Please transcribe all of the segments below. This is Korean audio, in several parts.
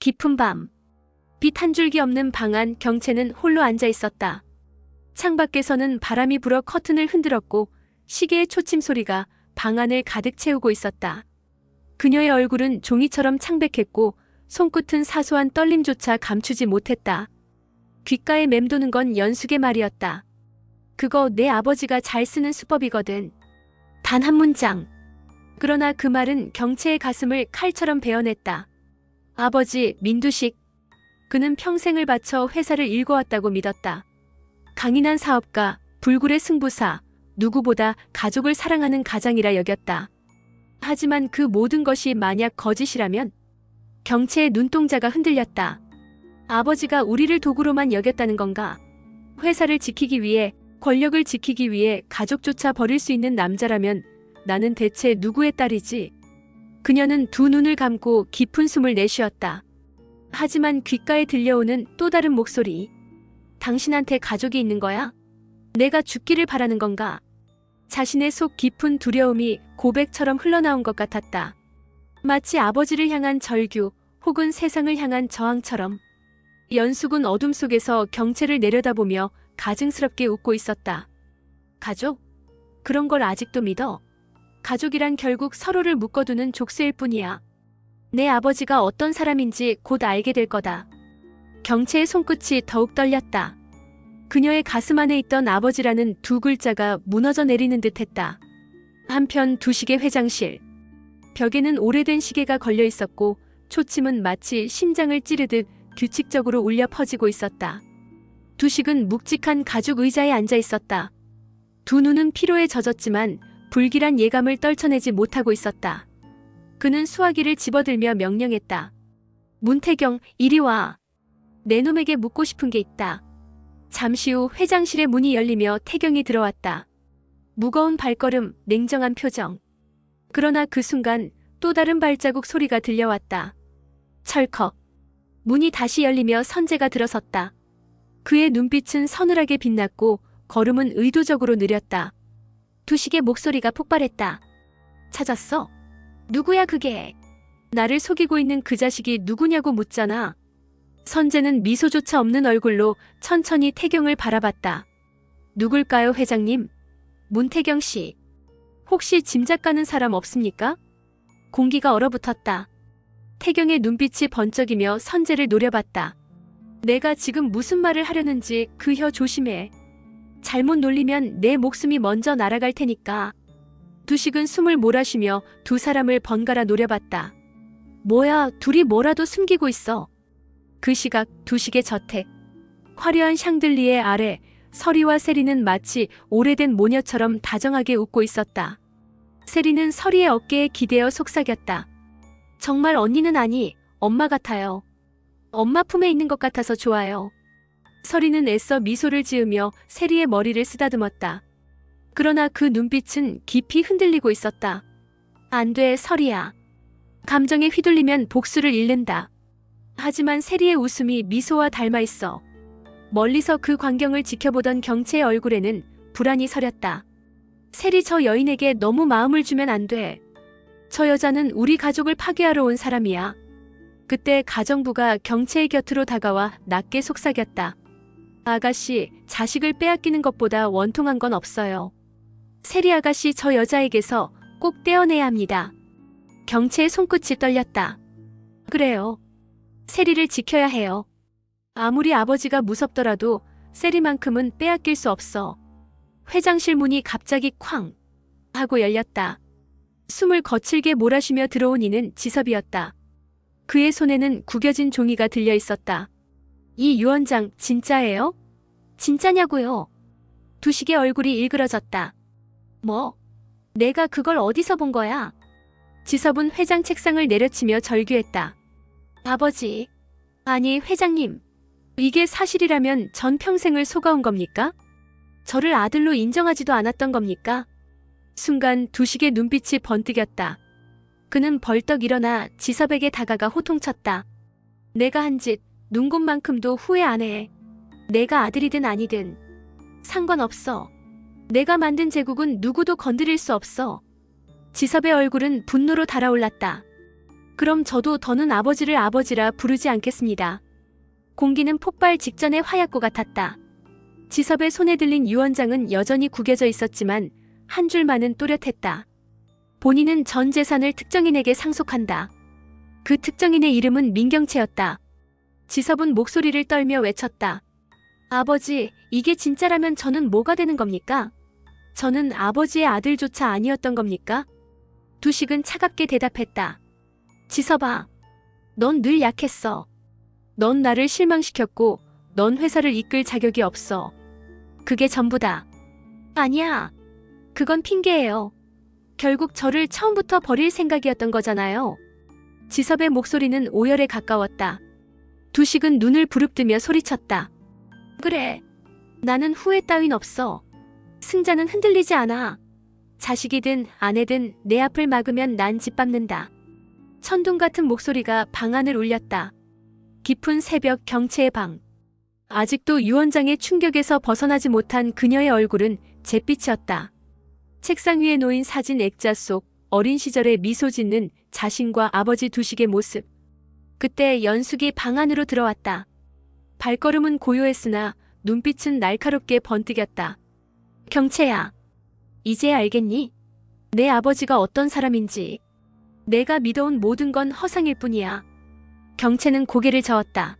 깊은 밤. 빛 한 줄기 없는 방 안 경채는 홀로 앉아 있었다. 창밖에서는 바람이 불어 커튼을 흔들었고 시계의 초침 소리가 방 안을 가득 채우고 있었다. 그녀의 얼굴은 종이처럼 창백했고 손끝은 사소한 떨림조차 감추지 못했다. 귓가에 맴도는 건 연숙의 말이었다. 그거 내 아버지가 잘 쓰는 수법이거든. 단 한 문장. 그러나 그 말은 경채의 가슴을 칼처럼 베어냈다. 아버지 민두식. 그는 평생을 바쳐 회사를 일궈왔다고 믿었다. 강인한 사업가, 불굴의 승부사, 누구보다 가족을 사랑하는 가장이라 여겼다. 하지만 그 모든 것이 만약 거짓이라면? 경채의 눈동자가 흔들렸다. 아버지가 우리를 도구로만 여겼다는 건가? 회사를 지키기 위해, 권력을 지키기 위해 가족조차 버릴 수 있는 남자라면 나는 대체 누구의 딸이지? 그녀는 두 눈을 감고 깊은 숨을 내쉬었다. 하지만 귓가에 들려오는 또 다른 목소리. 당신한테 가족이 있는 거야? 내가 죽기를 바라는 건가? 자신의 속 깊은 두려움이 고백처럼 흘러나온 것 같았다. 마치 아버지를 향한 절규 혹은 세상을 향한 저항처럼. 연숙은 어둠 속에서 경채를 내려다보며 가증스럽게 웃고 있었다. 가족? 그런 걸 아직도 믿어? 가족이란 결국 서로를 묶어두는 족쇄일 뿐이야. 내 아버지가 어떤 사람인지 곧 알게 될 거다. 경채의 손끝이 더욱 떨렸다. 그녀의 가슴 안에 있던 아버지라는 두 글자가 무너져 내리는 듯했다. 한편 두식의 회장실. 벽에는 오래된 시계가 걸려 있었고 초침은 마치 심장을 찌르듯 규칙적으로 울려 퍼지고 있었다. 두식은 묵직한 가죽 의자에 앉아 있었다. 두 눈은 피로에 젖었지만 불길한 예감을 떨쳐내지 못하고 있었다. 그는 수화기를 집어들며 명령했다. 문태경, 이리 와. 내 놈에게 묻고 싶은 게 있다. 잠시 후 회장실의 문이 열리며 태경이 들어왔다. 무거운 발걸음, 냉정한 표정. 그러나 그 순간 또 다른 발자국 소리가 들려왔다. 철컥. 문이 다시 열리며 선재가 들어섰다. 그의 눈빛은 서늘하게 빛났고 걸음은 의도적으로 느렸다. 두식의 목소리가 폭발했다. 찾았어? 누구야 그게? 나를 속이고 있는 그 자식이 누구냐고 묻잖아. 선재는 미소조차 없는 얼굴로 천천히 태경을 바라봤다. 누굴까요, 회장님? 문태경 씨. 혹시 짐작 가는 사람 없습니까? 공기가 얼어붙었다. 태경의 눈빛이 번쩍이며 선재를 노려봤다. 내가 지금 무슨 말을 하려는지 그 혀 조심해. 잘못 놀리면 내 목숨이 먼저 날아갈 테니까. 두식은 숨을 몰아쉬며 두 사람을 번갈아 노려봤다. 뭐야, 둘이 뭐라도 숨기고 있어. 그 시각 두식의 저택. 화려한 샹들리에 아래 서리와 세리는 마치 오래된 모녀처럼 다정하게 웃고 있었다. 세리는 서리의 어깨에 기대어 속삭였다. 정말 언니는 아니, 엄마 같아요. 엄마 품에 있는 것 같아서 좋아요. 서리는 애써 미소를 지으며 세리의 머리를 쓰다듬었다. 그러나 그 눈빛은 깊이 흔들리고 있었다. 안 돼, 서리야. 감정에 휘둘리면 복수를 잃는다. 하지만 세리의 웃음이 미소와 닮아 있어. 멀리서 그 광경을 지켜보던 경채의 얼굴에는 불안이 서렸다. 세리, 저 여인에게 너무 마음을 주면 안 돼. 저 여자는 우리 가족을 파괴하러 온 사람이야. 그때 가정부가 경채의 곁으로 다가와 낮게 속삭였다. 아가씨, 자식을 빼앗기는 것보다 원통한 건 없어요. 세리 아가씨, 저 여자에게서 꼭 떼어내야 합니다. 경채의 손끝이 떨렸다. 그래요. 세리를 지켜야 해요. 아무리 아버지가 무섭더라도 세리만큼은 빼앗길 수 없어. 회장실 문이 갑자기 쾅 하고 열렸다. 숨을 거칠게 몰아쉬며 들어온 이는 지섭이었다. 그의 손에는 구겨진 종이가 들려 있었다. 이 유언장 진짜예요? 진짜냐고요? 두식의 얼굴이 일그러졌다. 뭐? 내가 그걸 어디서 본 거야? 지섭은 회장 책상을 내려치며 절규했다. 아버지. 아니, 회장님. 이게 사실이라면 전 평생을 속아온 겁니까? 저를 아들로 인정하지도 않았던 겁니까? 순간 두식의 눈빛이 번뜩였다. 그는 벌떡 일어나 지섭에게 다가가 호통쳤다. 내가 한 짓 눈곱만큼도 후회 안 해. 내가 아들이든 아니든 상관없어. 내가 만든 제국은 누구도 건드릴 수 없어. 지섭의 얼굴은 분노로 달아올랐다. 그럼 저도 더는 아버지를 아버지라 부르지 않겠습니다. 공기는 폭발 직전의 화약고 같았다. 지섭의 손에 들린 유언장은 여전히 구겨져 있었지만 한 줄만은 또렷했다. 본인은 전 재산을 특정인에게 상속한다. 그 특정인의 이름은 민경채였다. 지섭은 목소리를 떨며 외쳤다. 아버지, 이게 진짜라면 저는 뭐가 되는 겁니까? 저는 아버지의 아들조차 아니었던 겁니까? 두식은 차갑게 대답했다. 지섭아, 넌 늘 약했어. 넌 나를 실망시켰고 넌 회사를 이끌 자격이 없어. 그게 전부다. 아니야. 그건 핑계예요. 결국 저를 처음부터 버릴 생각이었던 거잖아요. 지섭의 목소리는 오열에 가까웠다. 두식은 눈을 부릅뜨며 소리쳤다. 그래. 나는 후회 따윈 없어. 승자는 흔들리지 않아. 자식이든 아내든 내 앞을 막으면 난 짓밟는다. 천둥 같은 목소리가 방 안을 울렸다. 깊은 새벽 경채의 방. 아직도 유언장의 충격에서 벗어나지 못한 그녀의 얼굴은 잿빛이었다. 책상 위에 놓인 사진 액자 속 어린 시절의 미소 짓는 자신과 아버지 두식의 모습. 그때 연숙이 방 안으로 들어왔다. 발걸음은 고요했으나 눈빛은 날카롭게 번뜩였다. 경채야, 이제 알겠니? 내 아버지가 어떤 사람인지. 내가 믿어온 모든 건 허상일 뿐이야. 경채는 고개를 저었다.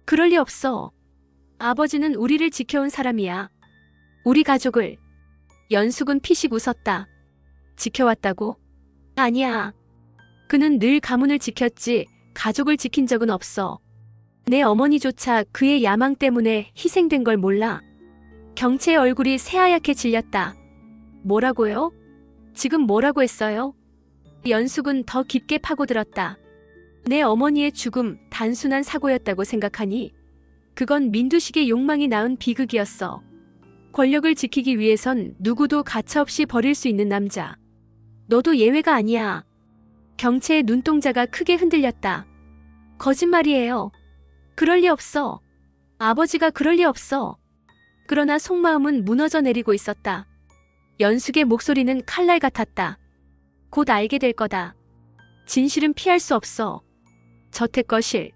그럴 리 없어. 아버지는 우리를 지켜온 사람이야. 우리 가족을. 연숙은 피식 웃었다. 지켜왔다고? 아니야. 그는 늘 가문을 지켰지 가족을 지킨 적은 없어. 내 어머니조차 그의 야망 때문에 희생된 걸 몰라. 경채의 얼굴이 새하얗게 질렸다. 뭐라고요? 지금 뭐라고 했어요? 연숙은 더 깊게 파고들었다. 내 어머니의 죽음 단순한 사고였다고 생각하니? 그건 민두식의 욕망이 낳은 비극이었어. 권력을 지키기 위해선 누구도 가차없이 버릴 수 있는 남자. 너도 예외가 아니야. 경채의 눈동자가 크게 흔들렸다. 거짓말이에요. 그럴 리 없어. 아버지가 그럴 리 없어. 그러나 속마음은 무너져 내리고 있었다. 연숙의 목소리는 칼날 같았다. 곧 알게 될 거다. 진실은 피할 수 없어. 저택거실.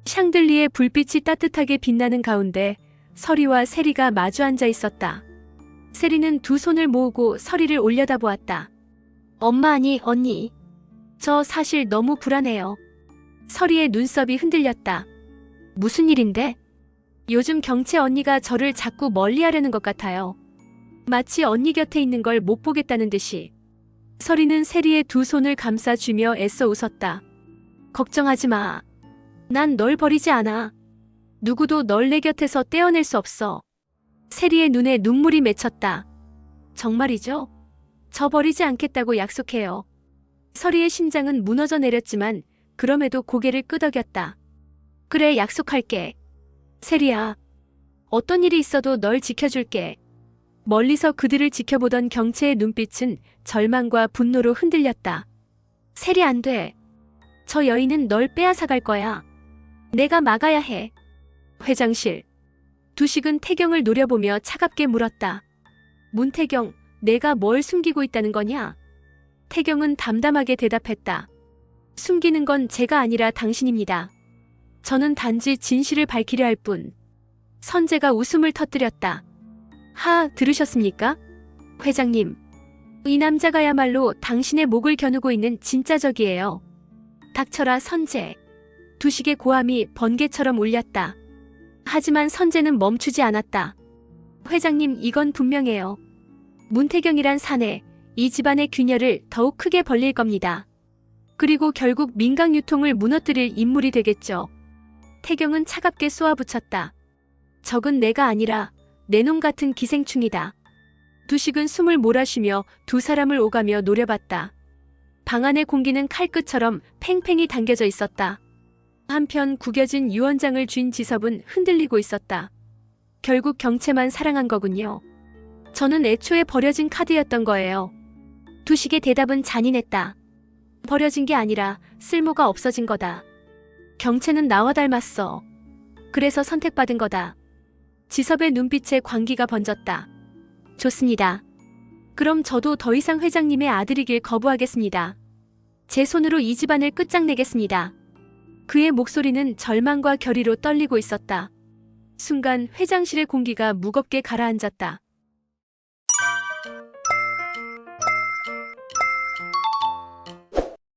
샹들리에 불빛이 따뜻하게 빛나는 가운데 서리와 세리가 마주 앉아 있었다. 세리는 두 손을 모으고 서리를 올려다보았다. 엄마 아니 언니. 저 사실 너무 불안해요. 서리의 눈썹이 흔들렸다. 무슨 일인데? 요즘 경채 언니가 저를 자꾸 멀리하려는 것 같아요. 마치 언니 곁에 있는 걸 못 보겠다는 듯이. 서리는 세리의 두 손을 감싸주며 애써 웃었다. 걱정하지 마. 난 널 버리지 않아. 누구도 널 내 곁에서 떼어낼 수 없어. 세리의 눈에 눈물이 맺혔다. 정말이죠? 저 버리지 않겠다고 약속해요. 서리의 심장은 무너져 내렸지만 그럼에도 고개를 끄덕였다. 그래, 약속할게. 세리야, 어떤 일이 있어도 널 지켜줄게. 멀리서 그들을 지켜보던 경채의 눈빛은 절망과 분노로 흔들렸다. 세리 안 돼. 저 여인은 널 빼앗아갈 거야. 내가 막아야 해. 회장실. 두식은 태경을 노려보며 차갑게 물었다. 문태경, 내가 뭘 숨기고 있다는 거냐? 태경은 담담하게 대답했다. 숨기는 건 제가 아니라 당신입니다. 저는 단지 진실을 밝히려 할 뿐. 선재가 웃음을 터뜨렸다. 하, 들으셨습니까? 회장님, 이 남자가야말로 당신의 목을 겨누고 있는 진짜 적이에요. 닥쳐라, 선재. 두식의 고함이 번개처럼 울렸다. 하지만 선재는 멈추지 않았다. 회장님, 이건 분명해요. 문태경이란 사내, 이 집안의 균열을 더욱 크게 벌릴 겁니다. 그리고 결국 민강 유통을 무너뜨릴 인물이 되겠죠. 태경은 차갑게 쏘아붙였다. 적은 내가 아니라 내 놈 같은 기생충이다. 두식은 숨을 몰아쉬며 두 사람을 오가며 노려봤다. 방 안의 공기는 칼끝처럼 팽팽히 당겨져 있었다. 한편 구겨진 유언장을 쥔 지섭은 흔들리고 있었다. 결국 경채만 사랑한 거군요. 저는 애초에 버려진 카드였던 거예요. 두식의 대답은 잔인했다. 버려진 게 아니라 쓸모가 없어진 거다. 경채는 나와 닮았어. 그래서 선택받은 거다. 지섭의 눈빛에 광기가 번졌다. 좋습니다. 그럼 저도 더 이상 회장님의 아들이길 거부하겠습니다. 제 손으로 이 집안을 끝장내겠습니다. 그의 목소리는 절망과 결의로 떨리고 있었다. 순간 회장실의 공기가 무겁게 가라앉았다.